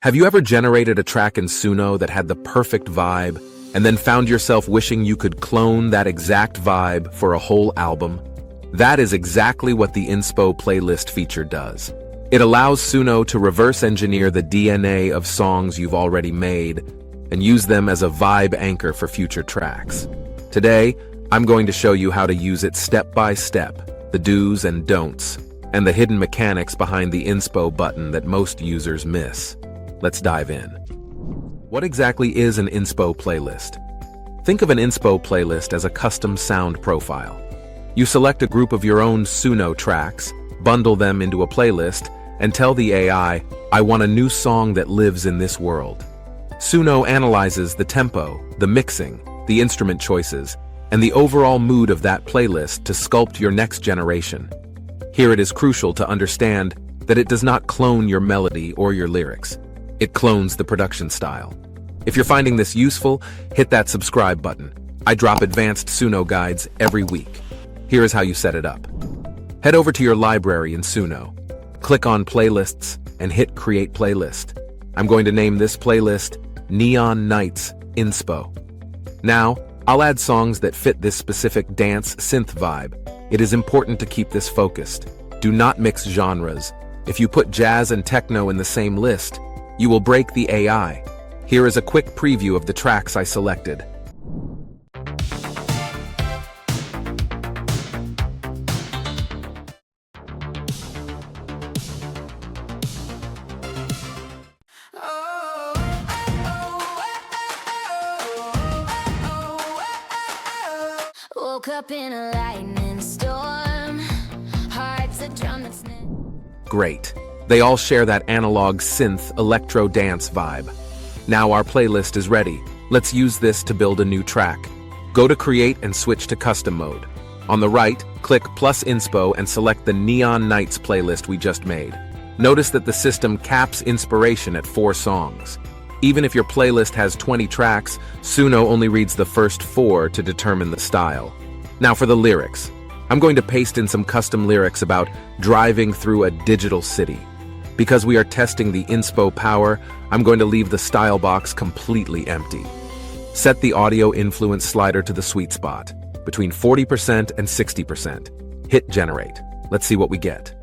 Have you ever generated a track in Suno that had the perfect vibe, and then found yourself wishing you could clone that exact vibe for a whole album? That is exactly what the Inspo playlist feature does. It allows Suno to reverse engineer the DNA of songs you've already made and use them as a vibe anchor for future tracks. Today, I'm going to show you how to use it step by step, the do's and don'ts, and the hidden mechanics behind the Inspo button that most users miss. Let's dive in. What exactly is an Inspo playlist? Think of an Inspo playlist as a custom sound profile. You select a group of your own Suno tracks, bundle them into a playlist, and tell the AI, I want a new song that lives in this world. Suno analyzes the tempo, the mixing, the instrument choices, and the overall mood of that playlist to sculpt your next generation. Here it is crucial to understand that it does not clone your melody or your lyrics. It clones the production style. If you're finding this useful, hit that subscribe button. I drop advanced Suno guides every week. Here is how you set it up. Head over to your library in Suno. Click on Playlists and hit Create Playlist. I'm going to name this playlist Neon Nights Inspo. Now, I'll add songs that fit this specific dance synth vibe. It is important to keep this focused. Do not mix genres. If you put jazz and techno in the same list, you will break the AI. Here is a quick preview of the tracks I selected. Woke up in a lightning storm. Heart's a drum that's Great. They all share that analog synth electro dance vibe. Now our playlist is ready. Let's use this to build a new track. Go to Create and switch to Custom mode. On the right, click plus Inspo and select the Neon Nights playlist we just made. Notice that the system caps inspiration at 4 songs. Even if your playlist has 20 tracks, Suno only reads the first 4 to determine the style. Now for the lyrics. I'm going to paste in some custom lyrics about driving through a digital city. Because we are testing the Inspo power, I'm going to leave the style box completely empty. Set the audio influence slider to the sweet spot, between 40% and 60%. Hit generate. Let's see what we get.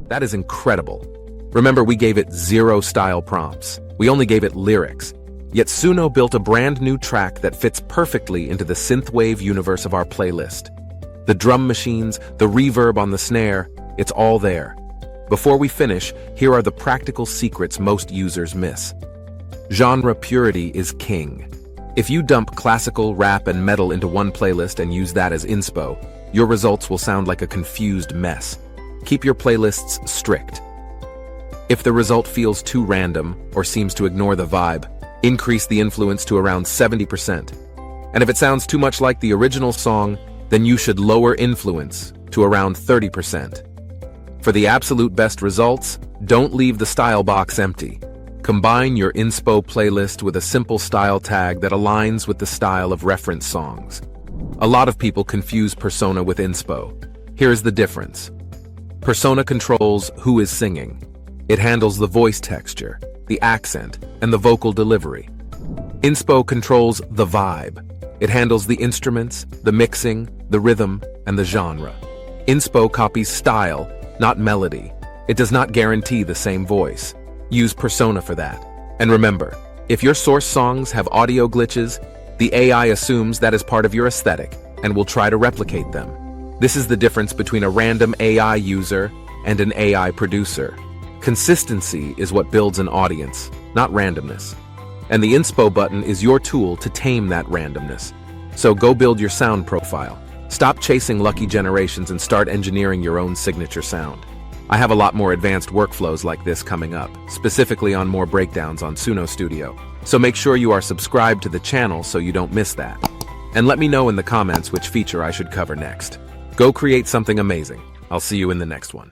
That is incredible. Remember, we gave it 0 style prompts. We only gave it lyrics. Yet Suno built a brand new track that fits perfectly into the synthwave universe of our playlist. The drum machines, the reverb on the snare, it's all there. Before we finish, here are the practical secrets most users miss. Genre purity is king. If you dump classical, rap, and metal into one playlist and use that as inspo, your results will sound like a confused mess. Keep your playlists strict. If the result feels too random or seems to ignore the vibe, increase the influence to around 70%. And if it sounds too much like the original song, then you should lower influence to around 30%. For the absolute best results, don't leave the style box empty. Combine your Inspo playlist with a simple style tag that aligns with the style of reference songs. A lot of people confuse Persona with Inspo. Here's the difference. Persona controls who is singing. It handles the voice texture, the accent, and the vocal delivery. Inspo controls the vibe. It handles the instruments, the mixing, the rhythm, and the genre. Inspo copies style, not melody. It does not guarantee the same voice. Use Persona for that. And remember, if your source songs have audio glitches, the AI assumes that is part of your aesthetic and will try to replicate them. This is the difference between a random AI user and an AI producer. Consistency is what builds an audience, not randomness. And the Inspo button is your tool to tame that randomness. So go build your sound profile. Stop chasing lucky generations and start engineering your own signature sound. I have a lot more advanced workflows like this coming up, specifically on more breakdowns on Suno Studio. So make sure you are subscribed to the channel so you don't miss that. And let me know in the comments which feature I should cover next. Go create something amazing. I'll see you in the next one.